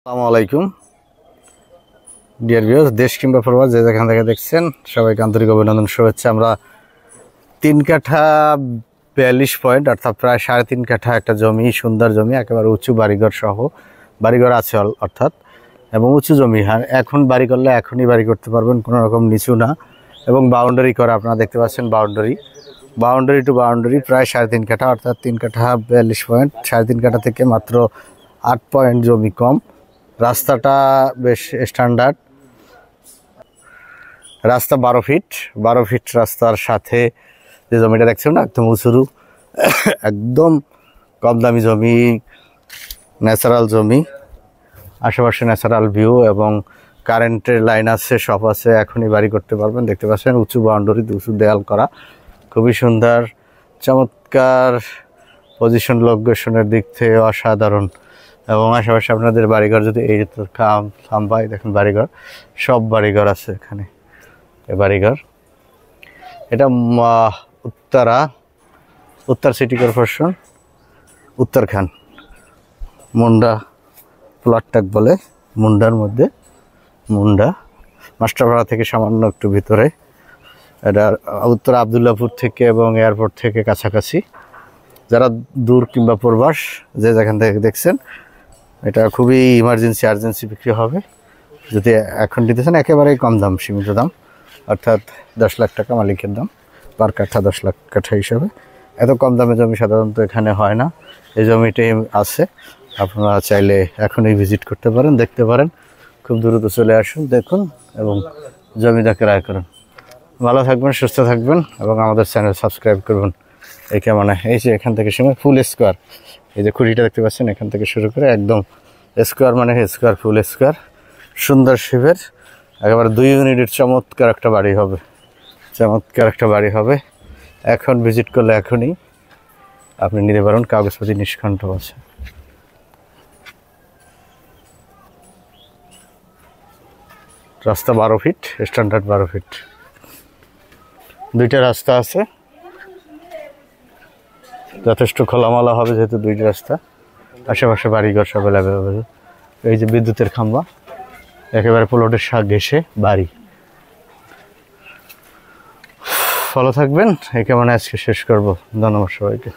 আসসালামু আলাইকুম dear viewers, দেশ কিংবা প্রবাস যে যেখান থেকে দেখছেন সবাইকে আন্তরিক অভিনন্দন, শুভেচ্ছা। আমরা 3 কাঠা 42 পয়েন্ট অর্থাৎ প্রায় 3.5 কাঠা একটা জমি, সুন্দর জমি, একেবারে উঁচু বাড়িঘর সহ, বাড়িঘর আছে অর্থাৎ, এবং উঁচু জমি। আর এখন বাড়ি করলে এখনই বাড়ি করতে পারবেন, কোনো রকম নিচু না, এবং বাউন্ডারি করা। আপনারা দেখতে পাচ্ছেন বাউন্ডারি টু বাউন্ডারি প্রায় 3.5 কাঠা অর্থাৎ 3 কাঠা 42 পয়েন্ট। 3.5 কাঠা থেকে মাত্র 8 পয়েন্ট জমি কম। রাস্তাটা বেশ স্ট্যান্ডার্ড, রাস্তা 12 ফিট রাস্তার সাথে যে জমিটা দেখছেন না, একদম উঁচুরু, একদম কম দামি জমি, ন্যাচারাল জমি, আশেপাশে ন্যাচারাল ভিউ এবং কারেন্টের লাইন আছে, সব আছে, এখনই বাড়ি করতে পারবেন। দেখতে পাচ্ছেন উঁচু বাউন্ডারি, উঁচু দেয়াল করা, খুবই সুন্দর, চমৎকার পজিশন, লোকেশনের দিক থেকে অসাধারণ। এবং আশেপাশে আপনাদের বাড়িঘর, যদি এই খাম্বাই দেখেন বাড়িঘর, সব বাড়িঘর আছে এখানে। এই বাড়িঘর, এটা উত্তর সিটি কর্পোরেশন, উত্তরখান মুন্ডা প্লটটাক বলে, মুন্ডার মধ্যে, মুন্ডা মাস্টারপাড়া থেকে সামান্য একটু ভিতরে। এটা উত্তর আবদুল্লাপুর থেকে এবং এয়ারপোর্ট থেকে কাছাকাছি। যারা দূর কিংবা প্রবাস যে যেখান থেকে দেখছেন, এটা খুবই আর্জেন্সি বিক্রি হবে। যদি এখন নিতেছেন একেবারেই কম দাম, সীমিত দাম, অর্থাৎ 10 লাখ টাকা মালিকের দাম, পার কাঠা 10 লাখ কাঠা হিসাবে। এত কম দামে জমি সাধারণত এখানে হয় না, এই জমিটাই আছে। আপনারা চাইলে এখনই ভিজিট করতে পারেন, দেখতে পারেন, খুব দ্রুত চলে আসুন, দেখুন এবং জমি দেখে রায় করুন। ভালো থাকবেন, সুস্থ থাকবেন এবং আমাদের চ্যানেল সাবস্ক্রাইব করবেন। এই কেমন, এই যে এখান থেকে শুনে ফুল স্কোয়ার, এই যে খুঁটিটা দেখতে পাচ্ছেন, এখান থেকে শুরু করে একদম স্কোয়ার, মানে স্কোয়ার, ফুল স্কোয়ার, সুন্দর শেপের, একেবারে 2 ইউনিটের চমৎকার একটা বাড়ি হবে। এখন ভিজিট করলে এখনই আপনি নিতে পারেন, কাগজপত্র নিষ্কণ্ঠ আছে। রাস্তা 12 ফিট, স্ট্যান্ডার্ড 12 ফিট, 2টা রাস্তা আছে, যথেষ্ট খোলামেলা হবে যেহেতু 2টি রাস্তা। আশেপাশে বাড়িঘর সব অ্যাভেলেবেল। এই যে বিদ্যুতের খাম্বা, একেবারে প্লটের ঘেঁষে বাড়ি। ভালো থাকবেন, এই কেমন আজকে শেষ করবো। ধন্যবাদ সবাইকে।